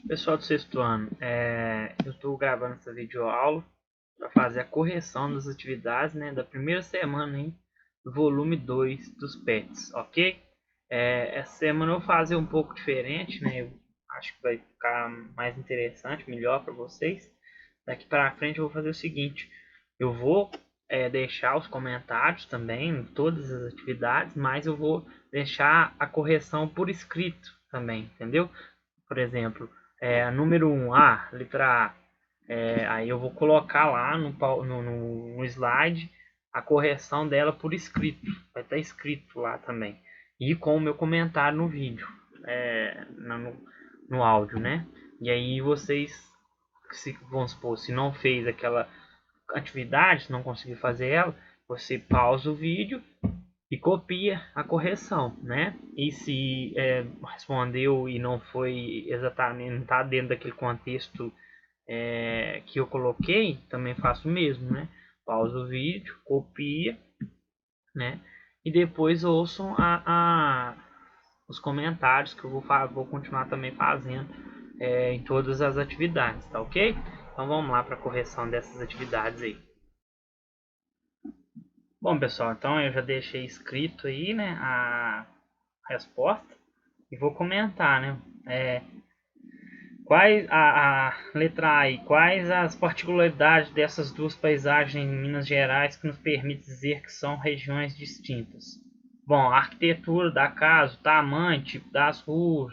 Pessoal do sexto ano, eu estou gravando essa videoaula para fazer a correção das atividades, né, da primeira semana aí, do volume 2 dos PETs, ok? Essa semana eu vou fazer um pouco diferente, né, eu acho que vai ficar mais interessante, melhor para vocês. Daqui para frente eu vou fazer o seguinte, eu vou deixar os comentários também em todas as atividades, mas eu vou deixar a correção por escrito também, entendeu? Por exemplo, número 1, letra A. Aí eu vou colocar lá no slide a correção dela por escrito. Vai estar escrito lá também. E com o meu comentário no vídeo, no áudio, né? E aí vocês, vamos supor, se não fez aquela atividade, se não conseguir fazer ela, você pausa o vídeo e copia a correção, né? E se respondeu e não foi exatamente, não está dentro daquele contexto que eu coloquei, também faço o mesmo, né? Pausa o vídeo, copia, né? E depois ouçam os comentários que eu vou continuar também fazendo em todas as atividades, tá ok? Então vamos lá para a correção dessas atividades aí. Bom, pessoal, então eu já deixei escrito aí, né, a resposta e vou comentar, né? Quais a letra A aí, quais as particularidades dessas duas paisagens em Minas Gerais que nos permite dizer que são regiões distintas? Bom, a arquitetura da casa, o tamanho, tipo das ruas,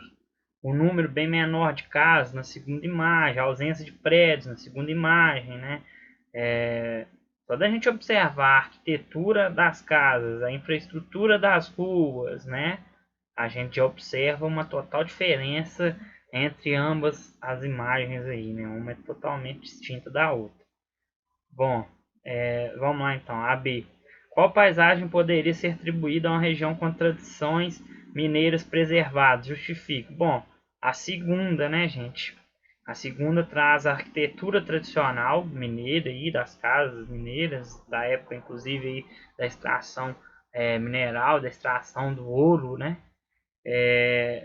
o número bem menor de casas na segunda imagem, a ausência de prédios na segunda imagem, né? Só da gente observar a arquitetura das casas, a infraestrutura das ruas, né? A gente observa uma total diferença entre ambas as imagens aí, né? Uma é totalmente distinta da outra. Bom, vamos lá então. A B. Qual paisagem poderia ser atribuída a uma região com tradições mineiras preservadas? Justifico. Bom, a segunda, né, gente? A segunda traz a arquitetura tradicional mineira aí, das casas mineiras, da época inclusive aí, da extração mineral, da extração do ouro, né?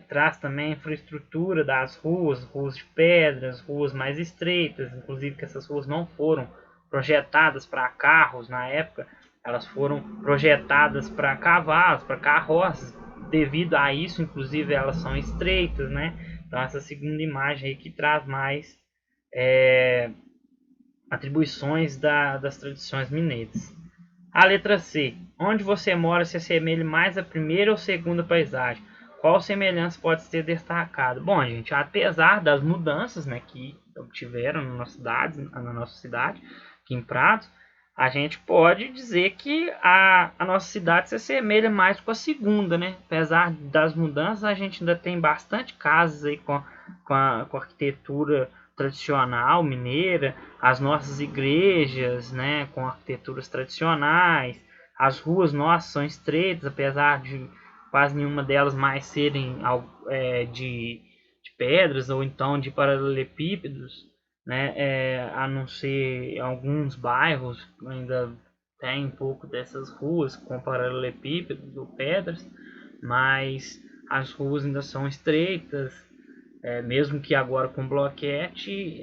Traz também a infraestrutura das ruas, ruas de pedras, ruas mais estreitas, inclusive que essas ruas não foram projetadas para carros na época, elas foram projetadas para cavalos, para carroças, devido a isso, inclusive elas são estreitas, né? Então essa segunda imagem aí que traz mais atribuições das tradições mineiras. A letra C. Onde você mora se assemelha mais à primeira ou segunda paisagem? Qual semelhança pode ser destacada? Bom, gente, apesar das mudanças, né, que tiveram na nossa cidade, aqui em Prados, a gente pode dizer que a nossa cidade se assemelha mais com a segunda, né? Apesar das mudanças, a gente ainda tem bastante casas aí com a arquitetura tradicional mineira, as nossas igrejas, né, com arquiteturas tradicionais, as ruas nossas são estreitas, apesar de quase nenhuma delas mais serem de pedras ou então de paralelepípedos, né, a não ser alguns bairros ainda tem um pouco dessas ruas com paralelepípedos ou pedras, mas as ruas ainda são estreitas, mesmo que agora com bloquete,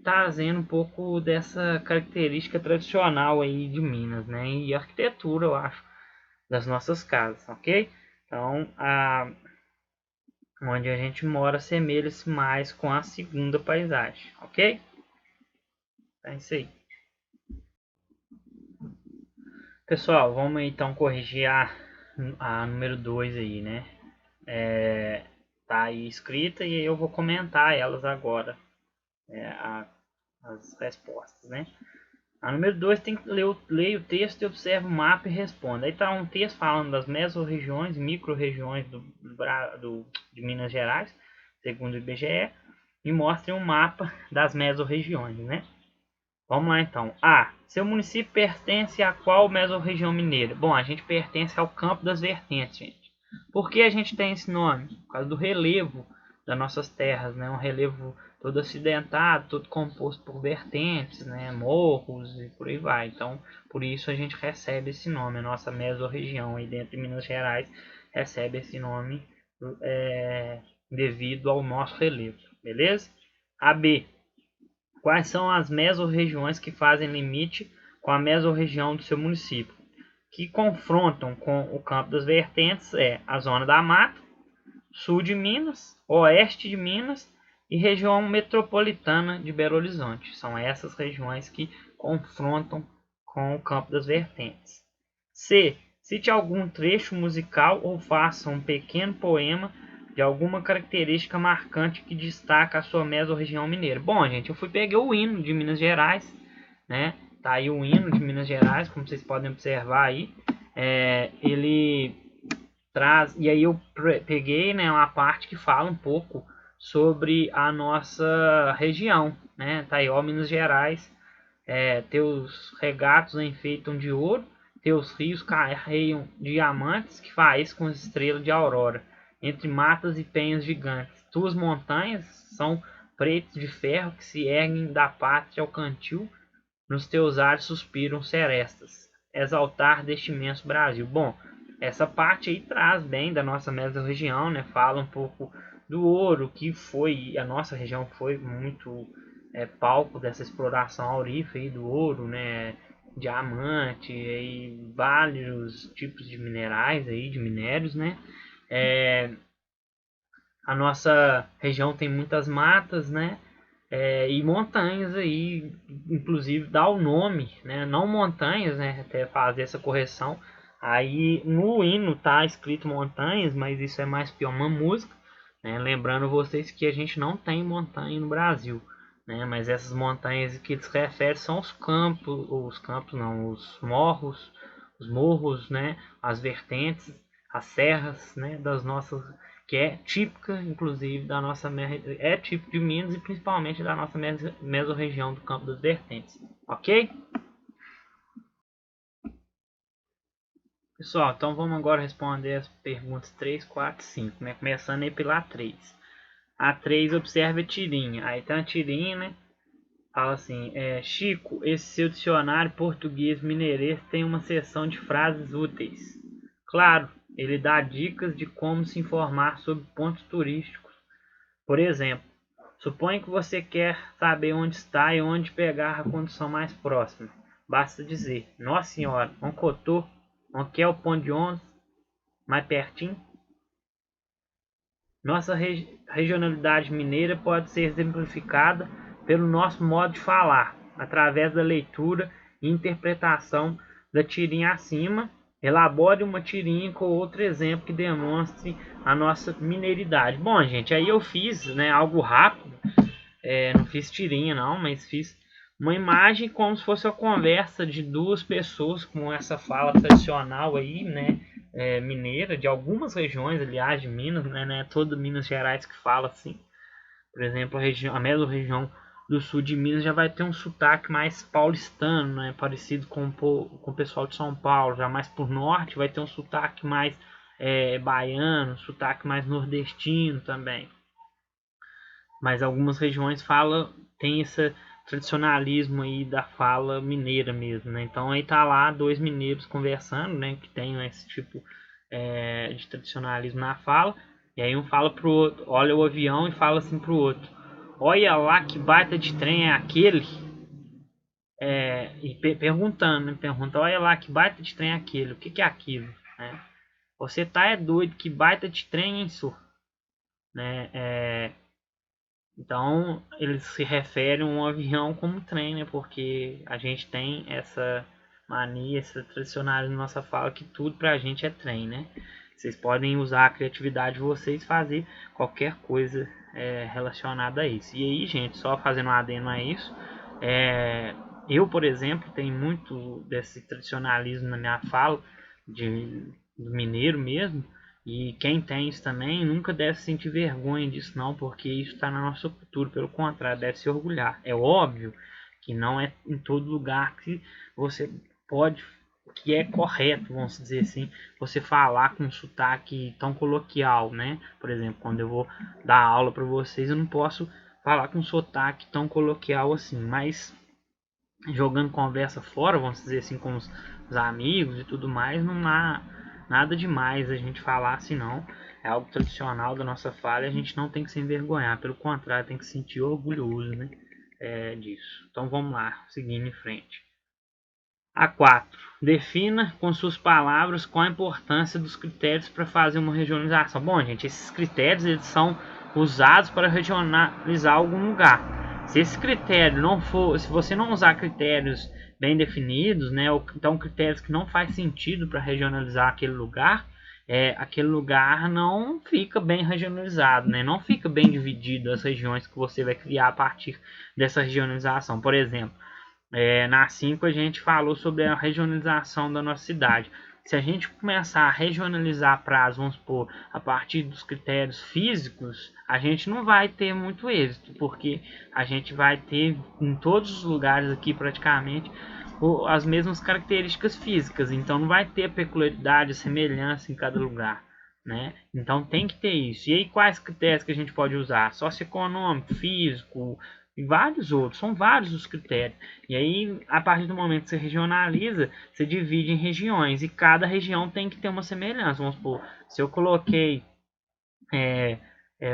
trazendo um pouco dessa característica tradicional aí de Minas, né? E arquitetura, eu acho, das nossas casas, ok? Então, onde a gente mora semelha-se mais com a segunda paisagem, ok? É isso aí. Pessoal, vamos então corrigir a número 2 aí, né? Tá aí escrita e eu vou comentar elas agora, as respostas, né? A número 2 tem que ler o texto e observa o mapa e responda. Aí está um texto falando das mesorregiões, micro-regiões de Minas Gerais, segundo o IBGE, e mostra um mapa das mesorregiões, né? Vamos lá então. A. Seu município pertence a qual mesorregião mineira? Bom, a gente pertence ao Campo das Vertentes, gente. Por que a gente tem esse nome? Por causa do relevo das nossas terras, né? Um relevo todo acidentado, todo composto por vertentes, né? Morros e por aí vai. Então, por isso a gente recebe esse nome. A nossa mesorregião aí dentro de Minas Gerais recebe esse nome devido ao nosso relevo, beleza? AB. Quais são as mesorregiões que fazem limite com a mesorregião do seu município? Que confrontam com o campo das vertentes é a zona da mata, sul de Minas, oeste de Minas e região metropolitana de Belo Horizonte. São essas regiões que confrontam com o campo das vertentes. C. Cite algum trecho musical ou faça um pequeno poema de alguma característica marcante que destaca a sua mesorregião mineira. Bom, gente, eu peguei o hino de Minas Gerais, né? Tá aí o hino de Minas Gerais, como vocês podem observar aí. Ele traz, e aí eu peguei, né, uma parte que fala um pouco sobre a nossa região, né? Tá aí, ó, Minas Gerais, teus regatos enfeitam de ouro, teus rios carregam diamantes que faíscam com estrelas de aurora, entre matas e penhas gigantes. Tuas montanhas são pretos de ferro que se erguem da pátria ao cantil, nos teus ares suspiram serestas, exaltar deste imenso Brasil. Bom, essa parte aí traz bem da nossa mesorregião, né? Fala um pouco do ouro, que foi, a nossa região foi muito palco dessa exploração aurífera do ouro, né? Diamante e vários tipos de minerais aí, de minérios, né? A nossa região tem muitas matas, né? E montanhas aí, inclusive dá o nome, né? Não montanhas, né? Até fazer essa correção. Aí no hino tá escrito montanhas, mas isso é mais que uma música, né? Lembrando vocês que a gente não tem montanha no Brasil, né? Mas essas montanhas que se refere são os campos não, os morros, né? As vertentes, as serras, né? Das nossas, que é típica, inclusive, da nossa é típico de Minas e principalmente da nossa mesorregião do Campo das Vertentes, ok? Pessoal, então vamos agora responder as perguntas 3, 4, 5, né? Começando aí pela 3. A 3 observa a tirinha. Aí tem a tirinha, né? Fala assim, Chico, esse seu dicionário português mineirês tem uma seção de frases úteis. Claro, ele dá dicas de como se informar sobre pontos turísticos. Por exemplo, suponha que você quer saber onde está e onde pegar a condução mais próxima. Basta dizer, Nossa Senhora, Oncotô, onde é o ponto de ônibus, mais pertinho. Nossa regionalidade mineira pode ser exemplificada pelo nosso modo de falar, através da leitura e interpretação da tirinha acima. Elabore uma tirinha com outro exemplo que demonstre a nossa mineiridade. Bom, gente, aí eu fiz, né, algo rápido. Não fiz tirinha não, mas fiz uma imagem como se fosse uma conversa de duas pessoas com essa fala tradicional aí, né, mineira, de algumas regiões, aliás, de Minas, né, toda Minas Gerais que fala assim. Por exemplo, a mesma região do sul de Minas já vai ter um sotaque mais paulistano, né, parecido com o pessoal de São Paulo. Já mais por norte vai ter um sotaque mais baiano, sotaque mais nordestino também. Mas algumas regiões tem esse tradicionalismo aí da fala mineira mesmo, né? Então aí tá lá dois mineiros conversando, né? Que tem esse tipo de tradicionalismo na fala. E aí um fala pro outro, olha o avião e fala assim pro outro: olha lá que baita de trem é aquele? Perguntando, né? Pergunta, olha lá que baita de trem é aquele? O que que é aquilo? Né? Você tá doido, que baita de trem, hein, senhor? Né? Então, eles se referem a um avião como trem, né? Porque a gente tem essa mania, esse tradicionalismo na nossa fala que tudo pra gente é trem, né? Vocês podem usar a criatividade de vocês e fazer qualquer coisa relacionada a isso. E aí, gente, só fazendo um adendo a isso, eu, por exemplo, tenho muito desse tradicionalismo na minha fala, do mineiro mesmo, e quem tem isso também nunca deve sentir vergonha disso não, porque isso está na nossa cultura, pelo contrário, deve se orgulhar. É óbvio que não é em todo lugar que você pode, que é correto, vamos dizer assim, você falar com um sotaque tão coloquial, né? Por exemplo, quando eu vou dar aula para vocês, eu não posso falar com um sotaque tão coloquial assim, mas jogando conversa fora, vamos dizer assim, com os amigos e tudo mais, não há nada demais a gente falar assim não. é algo tradicional da nossa fala e a gente não tem que se envergonhar, pelo contrário, tem que se sentir orgulhoso, né, disso. Então vamos lá, seguindo em frente. A4. Defina com suas palavras qual a importância dos critérios para fazer uma regionalização. Bom, gente, esses critérios eles são usados para regionalizar algum lugar. Se esse critério não for, se você não usar critérios bem definidos, né, ou então critérios que não faz sentido para regionalizar aquele lugar não fica bem regionalizado, né, não fica bem dividido as regiões que você vai criar a partir dessa regionalização. Por exemplo, na 5 a gente falou sobre a regionalização da nossa cidade. Se a gente começar a regionalizar prazos, vamos supor, a partir dos critérios físicos, a gente não vai ter muito êxito, porque a gente vai ter em todos os lugares aqui praticamente as mesmas características físicas, então não vai ter peculiaridade, semelhança em cada lugar, né? Então tem que ter isso. E aí quais critérios que a gente pode usar? Socioeconômico, físico e vários outros, são vários os critérios. E aí, a partir do momento que você regionaliza, você divide em regiões e cada região tem que ter uma semelhança. Vamos supor, se eu coloquei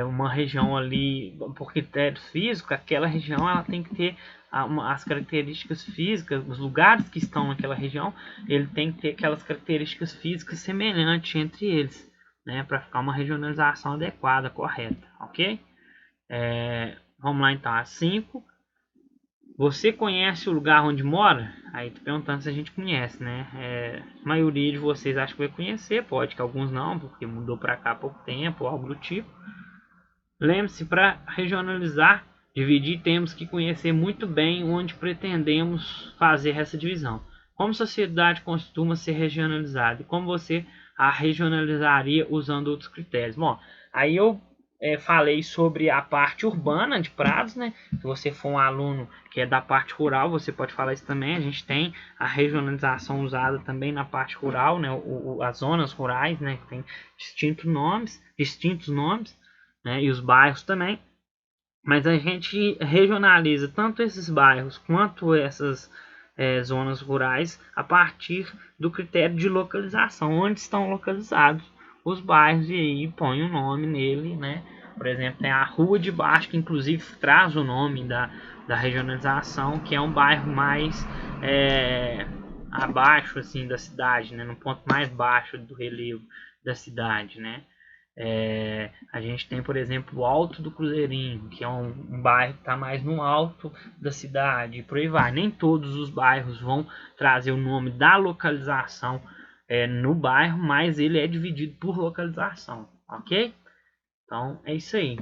uma região ali por critérios físicos, aquela região ela tem que ter as características físicas, os lugares que estão naquela região, ele tem que ter aquelas características físicas semelhantes entre eles, né, para ficar uma regionalização adequada, correta, ok? Vamos lá então, a 5. Você conhece o lugar onde mora? Aí tô perguntando se a gente conhece, né? A maioria de vocês acho que vai conhecer, pode que alguns não, porque mudou para cá há pouco tempo, ou algo do tipo. Lembre-se, para regionalizar, dividir, temos que conhecer muito bem onde pretendemos fazer essa divisão. Como sociedade costuma ser regionalizada e como você a regionalizaria usando outros critérios? Bom, aí eu falei sobre a parte urbana de Prados, né? Se você for um aluno que é da parte rural, você pode falar isso também. A gente tem a regionalização usada também na parte rural, né? As zonas rurais, né? Que tem distintos nomes, né? E os bairros também. Mas a gente regionaliza tanto esses bairros quanto essas zonas rurais a partir do critério de localização, onde estão localizados os bairros, e aí põe o nome nele, né? Por exemplo, tem a Rua de Baixo, que inclusive traz o nome da regionalização, que é um bairro mais abaixo assim da cidade, né? No ponto mais baixo do relevo da cidade, né? A gente tem, por exemplo, o Alto do Cruzeirinho, que é um bairro que está mais no alto da cidade, e por aí vai. Nem todos os bairros vão trazer o nome da localização no bairro, mas ele é dividido por localização, ok? Então é isso aí.